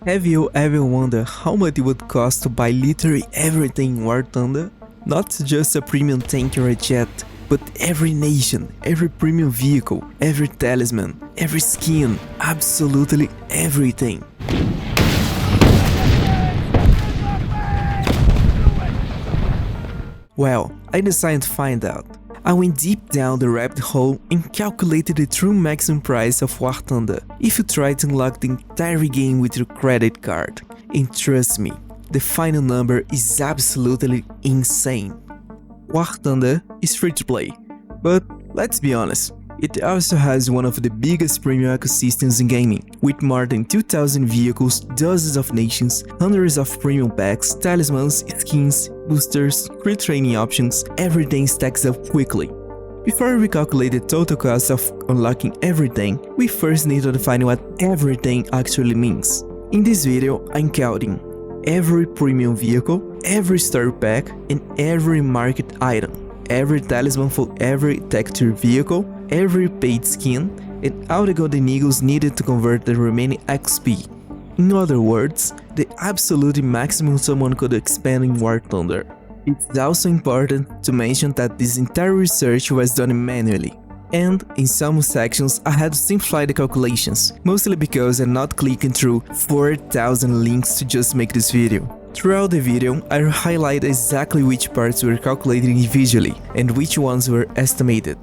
Have you ever wondered how much it would cost to buy literally everything in War Thunder? Not just a premium tank or a jet, but every nation, every premium vehicle, every talisman, every skin, absolutely everything. Well, I decided to find out. I went deep down the rabbit hole and calculated the true maximum price of War Thunder if you try to unlock the entire game with your credit card. And trust me, the final number is absolutely insane. War Thunder is free to play, but let's be honest, it also has one of the biggest premium ecosystems in gaming, with more than 2,000 vehicles, dozens of nations, hundreds of premium packs, talismans, skins, boosters, free training options. Everything stacks up quickly. Before we calculate the total cost of unlocking everything, we first need to define what everything actually means. In this video, I'm counting every premium vehicle, every starter pack, and every market item, every talisman for every texture vehicle, every paid skin, and all the golden eagles needed to convert the remaining XP. In other words, the absolute maximum someone could expend in War Thunder. It's also important to mention that this entire research was done manually, and in some sections I had to simplify the calculations, mostly because I'm not clicking through 4,000 links to just make this video. Throughout the video, I will highlight exactly which parts were calculated individually and which ones were estimated.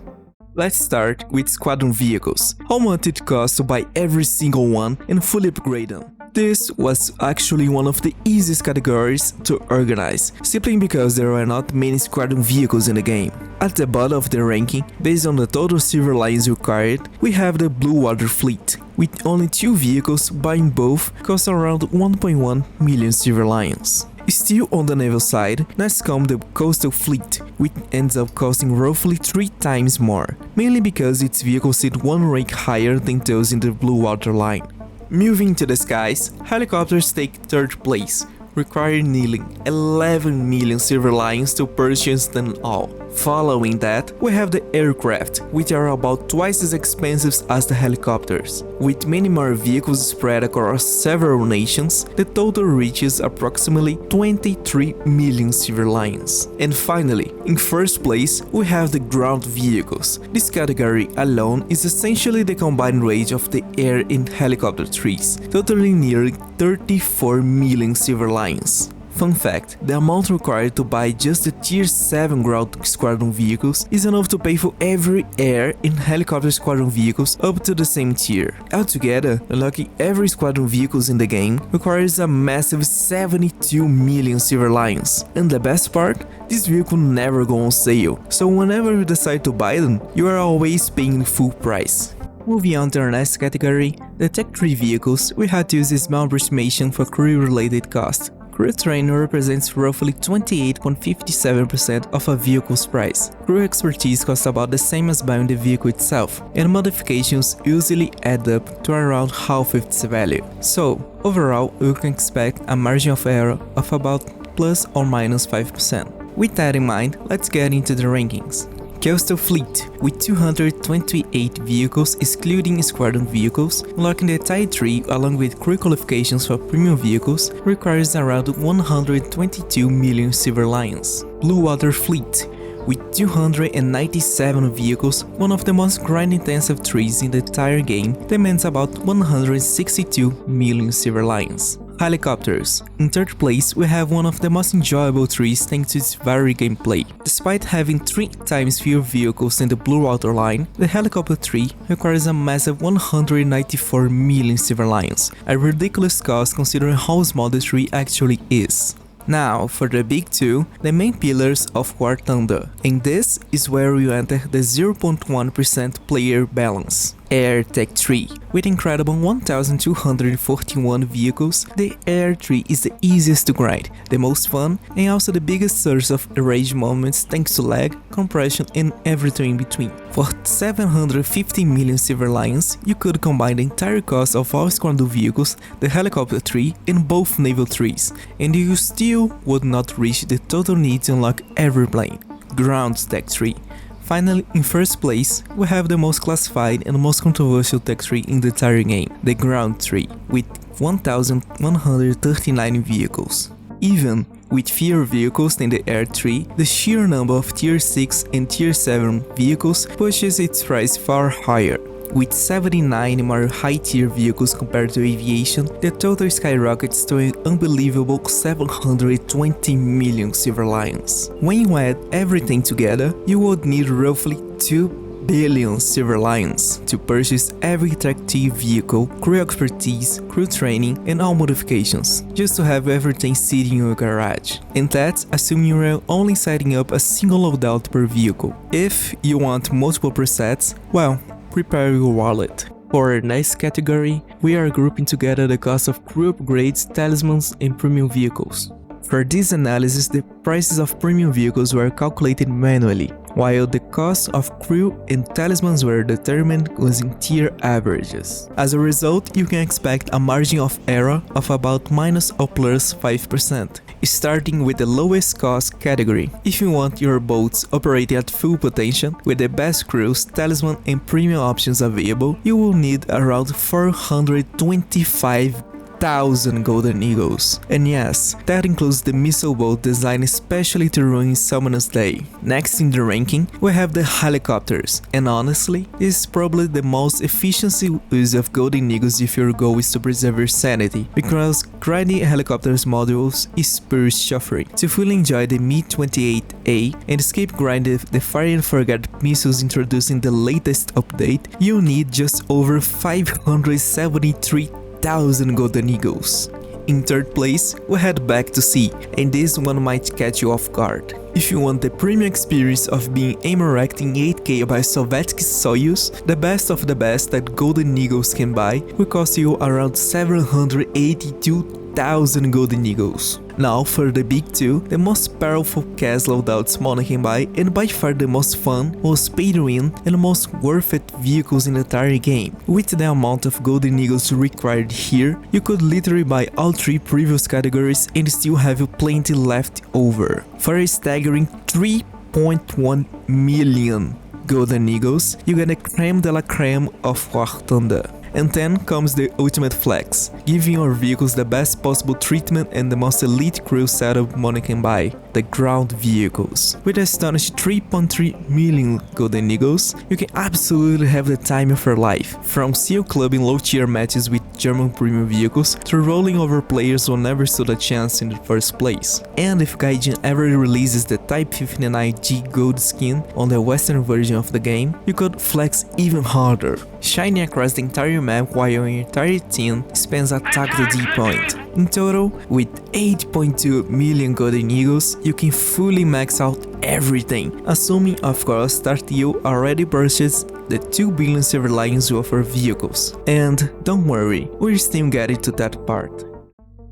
Let's start with Squadron Vehicles, how much it costs to buy every single one and fully upgrade them. This was actually one of the easiest categories to organize, simply because there are not many Squadron Vehicles in the game. At the bottom of the ranking, based on the total silver lions required, we have the Blue Water Fleet. With only 2 vehicles, buying both costs around 1.1 million silver lions. Still on the naval side, let's come the Coastal Fleet, which ends up costing roughly 3 times more, mainly because its vehicles sit one rank higher than those in the Blue Water line. Moving to the skies, helicopters take 3rd place, requiring nearly 11 million silver lions to purchase them all. Following that, we have the aircraft, which are about twice as expensive as the helicopters. With many more vehicles spread across several nations, the total reaches approximately 23 million silver lions. And finally, in 1st place, we have the ground vehicles. This category alone is essentially the combined range of the air and helicopter trees, totaling nearly 34 million silver lions. Fun fact, the amount required to buy just the tier 7 ground squadron vehicles is enough to pay for every air and helicopter squadron vehicles up to the same tier. Altogether, unlocking every squadron vehicles in the game requires a massive 72 million silver lions. And the best part, this vehicle never go on sale, so whenever you decide to buy them, you are always paying the full price. Moving on to our next category, the Tech 3 vehicles, we had to use a small approximation for crew-related cost. Crew training represents roughly 28.57% of a vehicle's price. Crew expertise costs about the same as buying the vehicle itself, and modifications usually add up to around half of its value. So, overall, you can expect a margin of error of about plus or minus 5%. With that in mind, let's get into the rankings. Coastal Fleet, with 228 vehicles excluding squadron vehicles, unlocking the Type 3 along with crew qualifications for premium vehicles, requires around 122 million silver lions. Blue Water Fleet, with 297 vehicles, one of the most grind-intensive trees in the entire game, demands about 162 million silver lions. Helicopters. In 3rd place, we have one of the most enjoyable trees thanks to its varied gameplay. Despite having 3 times fewer vehicles than the Blue Water line, the helicopter tree requires a massive 194 million silver lions, a ridiculous cost considering how small the tree actually is. Now, for the big 2, the main pillars of War Thunder, and this is where you enter the 0.1% player balance. Air Tech 3. With incredible 1,241 vehicles, the Air Tree is the easiest to grind, the most fun, and also the biggest source of rage moments thanks to lag, compression, and everything in between. For 750 million silver lions, you could combine the entire cost of all squadron vehicles, the helicopter tree, and both naval trees, and you still would not reach the total need to unlock every plane. Ground Tech 3. Finally, in 1st place, we have the most classified and most controversial tech tree in the entire game, the ground tree, with 1,139 vehicles. Even with fewer vehicles than the Air 3, the sheer number of Tier 6 and Tier 7 vehicles pushes its price far higher. With 79 more high-tier vehicles compared to aviation, the total skyrockets to an unbelievable 720 million Silver Lions. When you add everything together, you would need roughly 2 billion Silver Lions to purchase every attractive vehicle, crew expertise, crew training, and all modifications, just to have everything sitting in your garage. And that's assuming you are only setting up a single loadout per vehicle. If you want multiple presets, well, prepare your wallet. For our next category, we are grouping together the cost of crew upgrades, talismans, and premium vehicles. For this analysis, the prices of premium vehicles were calculated manually, while the cost of crew and talismans were determined using tier averages. As a result, you can expect a margin of error of about minus or plus 5%, starting with the lowest cost category. If you want your boats operating at full potential, with the best crews, talisman and premium options available, you will need around 425,000 golden eagles. And yes, that includes the missile boat designed especially to ruin Summoner's Day. Next in the ranking, we have the helicopters, and honestly, this is probably the most efficient use of golden eagles if your goal is to preserve your sanity, because grinding helicopters modules is pure suffering. To fully enjoy the Mi-28A and escape grinding the Fire and Forget missiles introduced in the latest update, you need just over 573,000 golden eagles. In third place, we head back to sea, and this one might catch you off guard. If you want the premium experience of being aim-wrecked in 8K by Soviet Soyuz, the best of the best that golden eagles can buy will cost you around 782,000 golden eagles. Now for the big two, the most powerful CAS loadouts Mono can buy, and by far the most fun, most pay to win, and most worth it vehicles in the entire game. With the amount of golden eagles required here, you could literally buy all 3 previous categories and still have plenty left over. For a staggering 3.1 million golden eagles, you get a creme de la creme of War Thunder. And then comes the ultimate flex, giving your vehicles the best possible treatment and the most elite crew setup money can buy, the ground vehicles. With astonishing 3.3 million golden eagles, you can absolutely have the time of your life, from seal clubbing low tier matches with German premium vehicles to rolling over players who never stood a chance in the first place. And if Gaijin ever releases the Type 59G gold skin on the western version of the game, you could flex even harder, shining across the entire map while your entire team spends attack the D point. In total, with 8.2 million golden eagles, you can fully max out everything, assuming of course that you already purchased the 2 billion Silver Lions worth of vehicles. And don't worry, we're still getting to that part.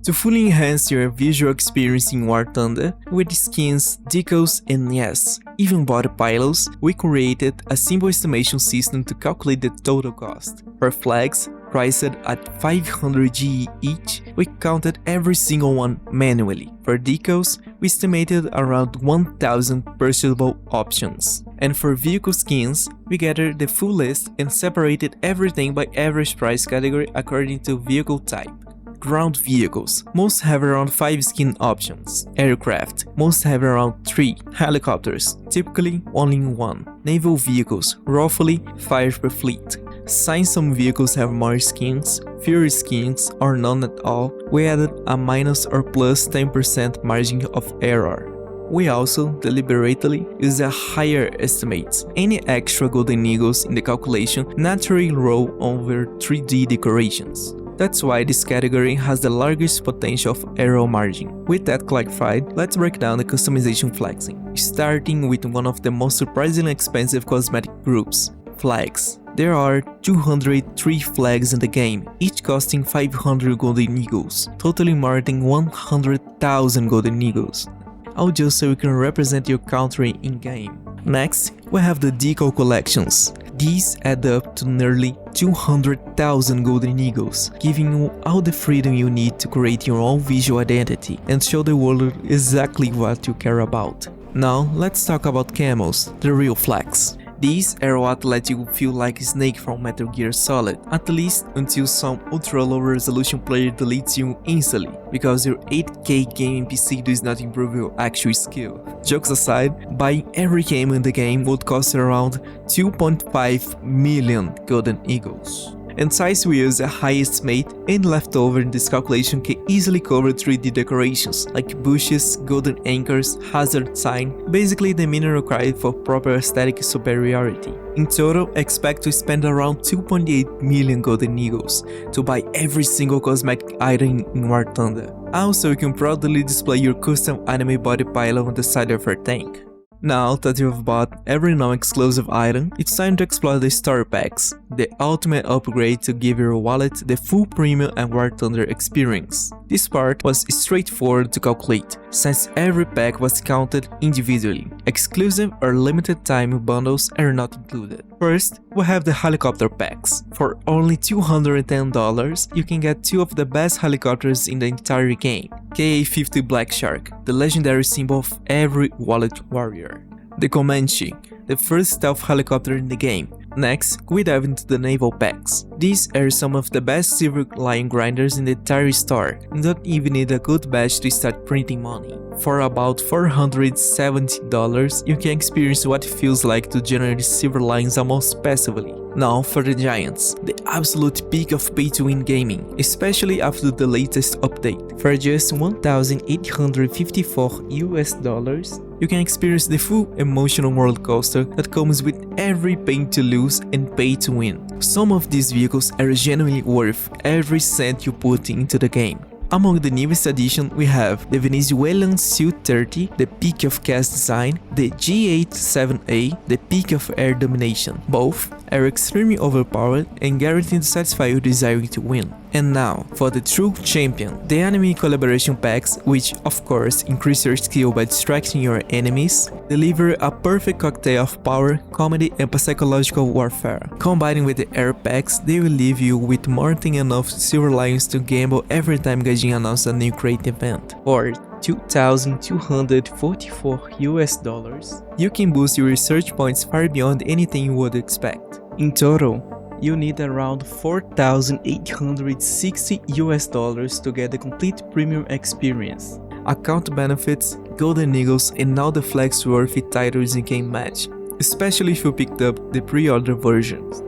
To fully enhance your visual experience in War Thunder, with skins, decals, and yes, even body pilos, we created a simple estimation system to calculate the total cost. For flags, priced at 500 GE each, we counted every single one manually. For decals, we estimated around 1,000 purchasable options. And for vehicle skins, we gathered the full list and separated everything by average price category according to vehicle type. Ground vehicles, most have around 5 skin options. Aircraft, most have around 3. Helicopters, typically only 1. Naval vehicles, roughly 5 per fleet. Since some vehicles have more skins, fewer skins, or none at all, we added a minus or plus 10% margin of error. We also deliberately use a higher estimate. Any extra golden eagles in the calculation naturally roll over 3D decorations. That's why this category has the largest potential of error margin. With that clarified, let's break down the customization flexing, starting with one of the most surprisingly expensive cosmetic groups, flags. There are 203 flags in the game, each costing 500 golden eagles, totaling more than 100,000 golden eagles. All just so you can represent your country in-game. Next, we have the decal collections. These add up to nearly 200,000 golden eagles, giving you all the freedom you need to create your own visual identity and show the world exactly what you care about. Now, let's talk about camos, the real flex. These are what let you feel like Snake from Metal Gear Solid, at least until some ultra low resolution player deletes you instantly, because your 8K gaming PC does not improve your actual skill. Jokes aside, buying every game in the game would cost around 2.5 million Golden Eagles. And since we use a high estimate, any leftover in this calculation can easily cover 3D decorations like bushes, golden anchors, hazard sign, basically the minimum required for proper aesthetic superiority. In total, expect to spend around 2.8 million Golden Eagles to buy every single cosmetic item in War Thunder. Also, you can proudly display your custom anime body pylon on the side of your tank. Now that you've bought every non-exclusive item, it's time to explore the story packs, the ultimate upgrade to give your wallet the full premium and War Thunder experience. This part was straightforward to calculate, since every pack was counted individually. Exclusive or limited time bundles are not included. First, we have the helicopter packs. For only $210, you can get two of the best helicopters in the entire game. KA-50 Black Shark, the legendary symbol of every wallet warrior. The Comanche, the first stealth helicopter in the game. Next, we dive into the naval packs. These are some of the best silver lion grinders in the entire store. You don't even need a good badge to start printing money. For about $470, you can experience what it feels like to generate silver lions almost passively. Now for the giants, the absolute peak of pay-to-win gaming, especially after the latest update. For just $1,854, you can experience the full emotional roller coaster that comes with every pay to lose and pay to win. Some of these vehicles are genuinely worth every cent you put into the game. Among the newest addition, we have the Venezuelan Su-30, the peak of cast design, the G87A, the peak of air domination. Both are extremely overpowered and guaranteed to satisfy your desire to win. And now, for the true champion, the anime collaboration packs, which of course increase your skill by distracting your enemies, deliver a perfect cocktail of power, comedy and psychological warfare. Combining with the air packs, they will leave you with more than enough silver lions to gamble every time Gaijin announces a new great event. Or $2,244, you can boost your research points far beyond anything you would expect. In total, you need around $4,860 to get the complete premium experience. Account benefits, Golden Eagles and all the flex-worthy titles you can match, especially if you picked up the pre-order versions.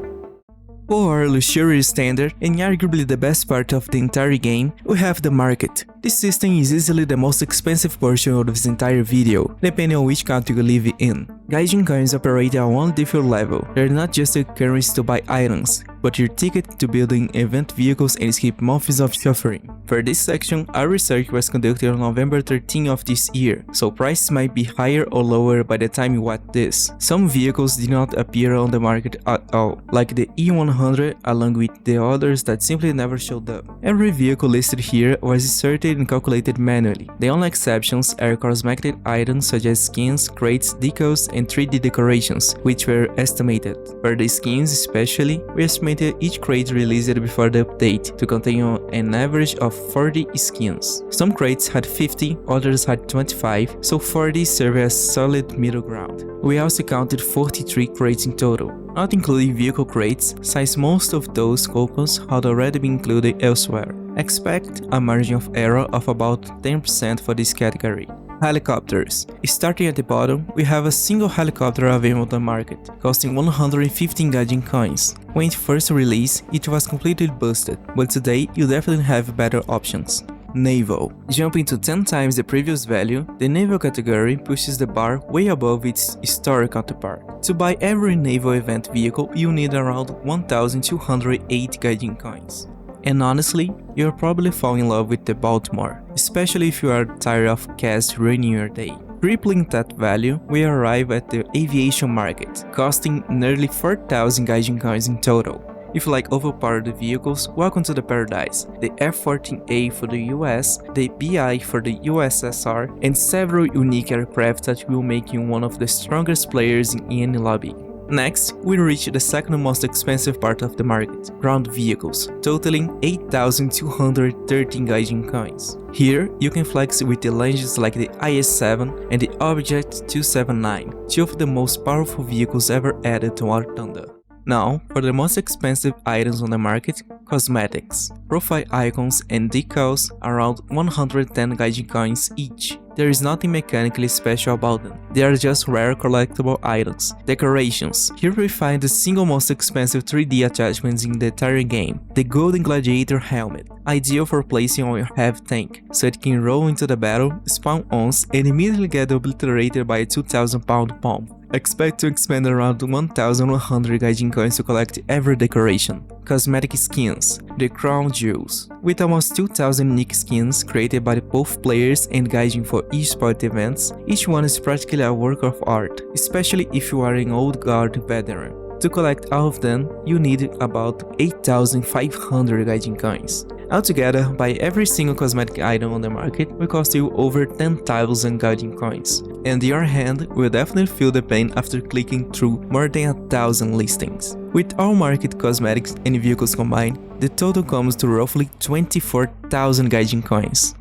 For our luxurious standard, and arguably the best part of the entire game, we have the market. This system is easily the most expensive portion of this entire video, depending on which country you live in. Gaijin coins operate at one different level. They're not just a currency to buy items, but your ticket to building event vehicles and skip months of suffering. For this section, our research was conducted on November 13 of this year, so prices might be higher or lower by the time you watch this. Some vehicles did not appear on the market at all, like the E100 along with the others that simply never showed up. Every vehicle listed here was inserted and calculated manually. The only exceptions are cosmetic items such as skins, crates, decals, and 3D decorations, which were estimated. For the skins especially, we estimated each crate released before the update to contain an average of 40 skins. Some crates had 50, others had 25, so 40 served as solid middle ground. We also counted 43 crates in total, not including vehicle crates, since most of those coupons had already been included elsewhere. Expect a margin of error of about 10% for this category. Helicopters. Starting at the bottom, we have a single helicopter available on the market, costing 115 Gaijin coins. When it first released, it was completely busted, but today you definitely have better options. Naval. Jumping to 10 times the previous value, the naval category pushes the bar way above its historic counterpart. To buy every naval event vehicle, you need around 1,208 Gaijin coins. And honestly, you'll probably fall in love with the Baltimore, especially if you are tired of cash ruining your day. Tripling that value, we arrive at the aviation market, costing nearly 4,000 Gaijin coins in total. If you like overpowered vehicles, welcome to the paradise. The F-14A for the US, the BI for the USSR, and several unique aircraft that will make you one of the strongest players in any lobby. Next, we reach the second most expensive part of the market, ground vehicles, totaling 8,213 Gaijin coins. Here, you can flex with the legends like the IS-7 and the Object 279, two of the most powerful vehicles ever added to War Thunder. Now, for the most expensive items on the market, cosmetics. Profile icons and decals around 110 Gaijin coins each. There is nothing mechanically special about them, they are just rare collectible items. Decorations. Here we find the single most expensive 3D attachments in the entire game, the Golden Gladiator helmet, ideal for placing on your heavy tank, so it can roll into the battle, spawn once, and immediately get obliterated by a 2,000-pound bomb. Expect to expend around 1,100 Gaijin coins to collect every decoration. Cosmetic skins, the crown jewels. With almost 2,000 unique skins created by both players and Gaijin for esports events, each one is practically a work of art, especially if you are an old guard veteran. To collect all of them, you need about 8,500 Gaijin coins. Altogether, buy every single cosmetic item on the market will cost you over 10,000 Gaijin coins, and your hand will definitely feel the pain after clicking through more than 1,000 listings. With all market cosmetics and vehicles combined, the total comes to roughly 24,000 Gaijin coins.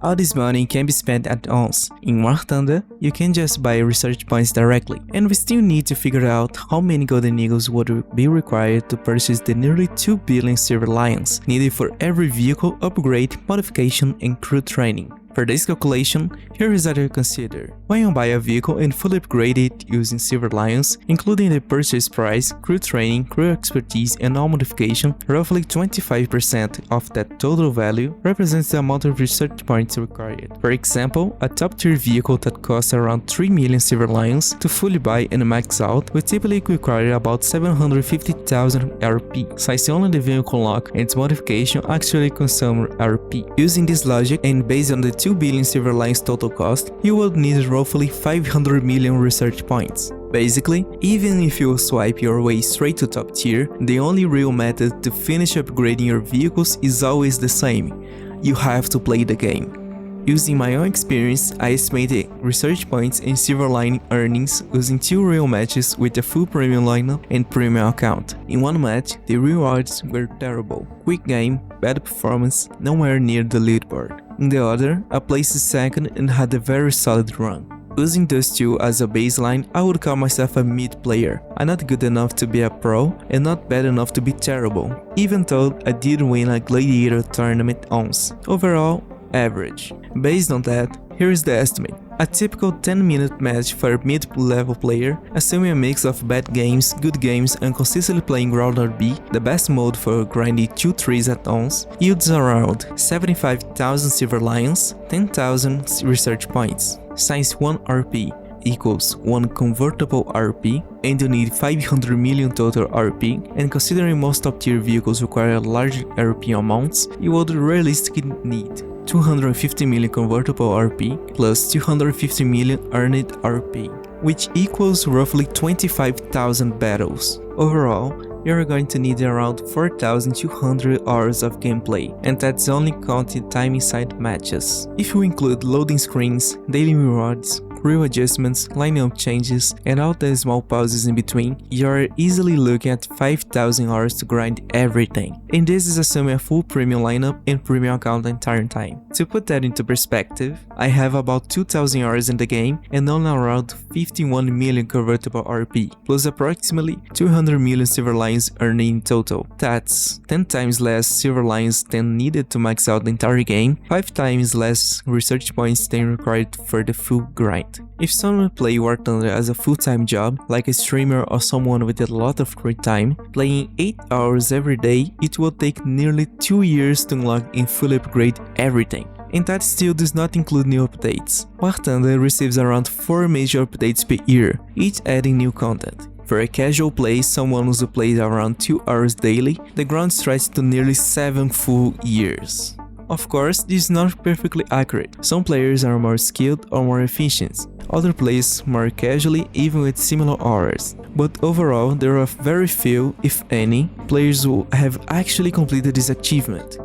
All this money can be spent at once. In War Thunder, you can just buy research points directly, and we still need to figure out how many golden eagles would be required to purchase the nearly 2 billion silver lions needed for every vehicle upgrade, modification, and crew training. For this calculation, here is what you consider. When you buy a vehicle and fully upgrade it using Silver Lions, including the purchase price, crew training, crew expertise, and all modification, roughly 25% of that total value represents the amount of research points required. For example, a top-tier vehicle that costs around 3 million Silver Lions to fully buy and max out will typically require about 750,000 RP, since only the vehicle lock and its modification actually consume RP. Using this logic and based on the 2 billion Silver Lions total cost, you would need roughly 500 million research points. Basically, even if you swipe your way straight to top tier, the only real method to finish upgrading your vehicles is always the same. You have to play the game. Using my own experience, I estimated research points and Silver Lion earnings using 2 real matches with a full premium lineup and premium account. In one match, the rewards were terrible. Quick game, bad performance, nowhere near the leaderboard. In the other, I placed second and had a very solid run. Using those two as a baseline, I would call myself a mid player. I'm not good enough to be a pro and not bad enough to be terrible, even though I did win a Gladiator tournament once. Overall, average. Based on that, here is the estimate. A typical 10-minute match for a mid-level player, assuming a mix of bad games, good games, and consistently playing Ground RB, the best mode for grinding 2 trees at once, yields around 75,000 Silver Lions, 10,000 research points. Since 1 RP equals 1 convertible RP, and you need 500 million total RP, and considering most top-tier vehicles require large RP amounts, you would realistically need 250 million convertible RP plus 250 million earned RP, which equals roughly 25,000 battles. Overall, you are going to need around 4,200 hours of gameplay, and that's only counting time inside matches. If you include loading screens, daily rewards, crew adjustments, lineup changes, and all the small pauses in between, you are easily looking at 5,000 hours to grind everything. And this is assuming a full premium lineup and premium account the entire time. To put that into perspective, I have about 2,000 hours in the game and only around 51 million convertible RP, plus approximately 200 million Silver Lions earned in total. That's 10 times less Silver Lions than needed to max out the entire game, 5 times less research points than required for the full grind. If someone play War Thunder as a full-time job, like a streamer or someone with a lot of free time, playing 8 hours every day, it will take nearly 2 years to unlock and fully upgrade everything. And that still does not include new updates. War Thunder receives around 4 major updates per year, each adding new content. For a casual play, someone who plays around 2 hours daily, the ground stretches to nearly 7 full years. Of course, this is not perfectly accurate. Some players are more skilled or more efficient, other players more casually even with similar hours. But overall, there are very few, if any, players who have actually completed this achievement.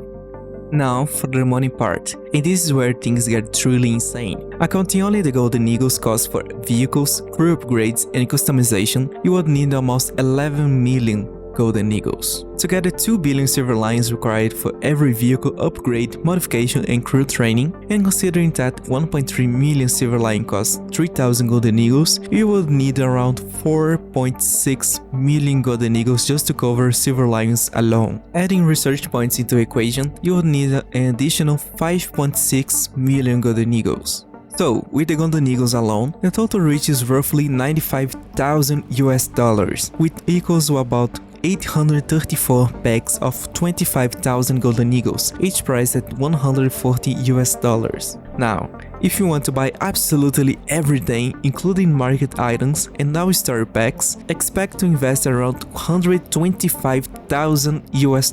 Now for the money part, and this is where things get truly insane. Accounting only the Golden Eagles cost for vehicles, crew upgrades and customization, you would need almost 11 million Golden Eagles. To get the 2 billion silver lions required for every vehicle upgrade, modification and crew training, and considering that 1.3 million silver lion costs 3000 Golden Eagles, you would need around 4.6 million Golden Eagles just to cover silver lions alone. Adding research points into the equation, you would need an additional 5.6 million Golden Eagles. So, with the Golden Eagles alone, the total reaches roughly $95,000 US, which equals to about 834 packs of 25,000 Golden Eagles, each priced at $140 US. Now, if you want to buy absolutely everything, including market items and now story packs, expect to invest around $125,000 US.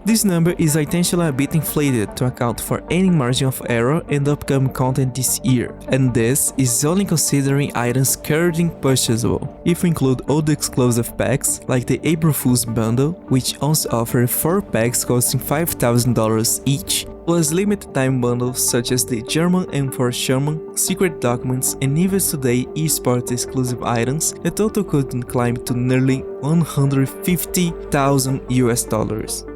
This number is intentionally a bit inflated to account for any margin of error in the upcoming content this year, and this is only considering items currently purchasable. If we include all the exclusive packs, like the April Fool's bundle, which also offers 4 packs costing $5,000 each, plus limited time bundles such as the German and for Sherman, secret documents and even today esports exclusive items, the total could climb to nearly $150,000 US.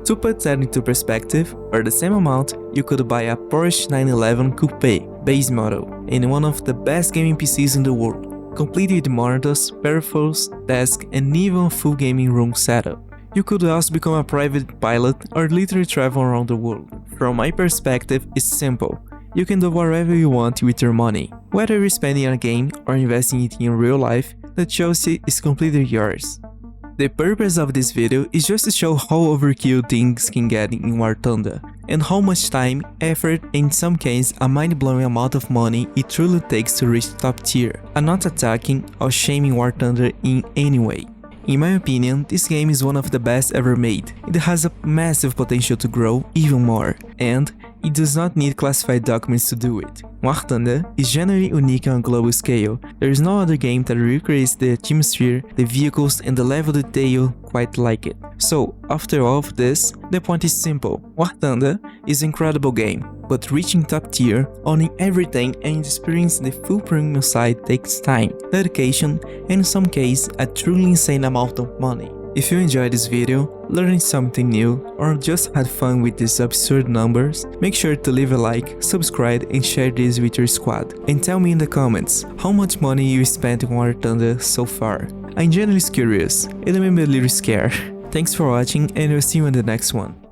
To put that into perspective, for the same amount, you could buy a Porsche 911 Coupe base model and one of the best gaming PCs in the world, complete with monitors, peripherals, desk and even a full gaming room setup. You could also become a private pilot or literally travel around the world. From my perspective, it's simple. You can do whatever you want with your money. Whether you're spending on a game or investing it in real life, the choice is completely yours. The purpose of this video is just to show how overkill things can get in War Thunder, and how much time, effort, and in some cases a mind-blowing amount of money it truly takes to reach top tier. I'm not attacking or shaming War Thunder in any way. In my opinion, this game is one of the best ever made. It has a massive potential to grow even more, and it does not need classified documents to do it. War Thunder is generally unique on a global scale. There is no other game that recreates the atmosphere, the vehicles and the level of detail quite like it. So, after all of this, the point is simple. War Thunder is an incredible game, but reaching top tier, owning everything and experiencing the full premium side takes time, dedication and in some cases a truly insane amount of money. If you enjoyed this video, learning something new, or just had fun with these absurd numbers, make sure to leave a like, subscribe and share this with your squad. And tell me in the comments how much money you spent in War Thunder so far. I'm genuinely curious and I'm a little scared. Thanks for watching and I'll see you in the next one.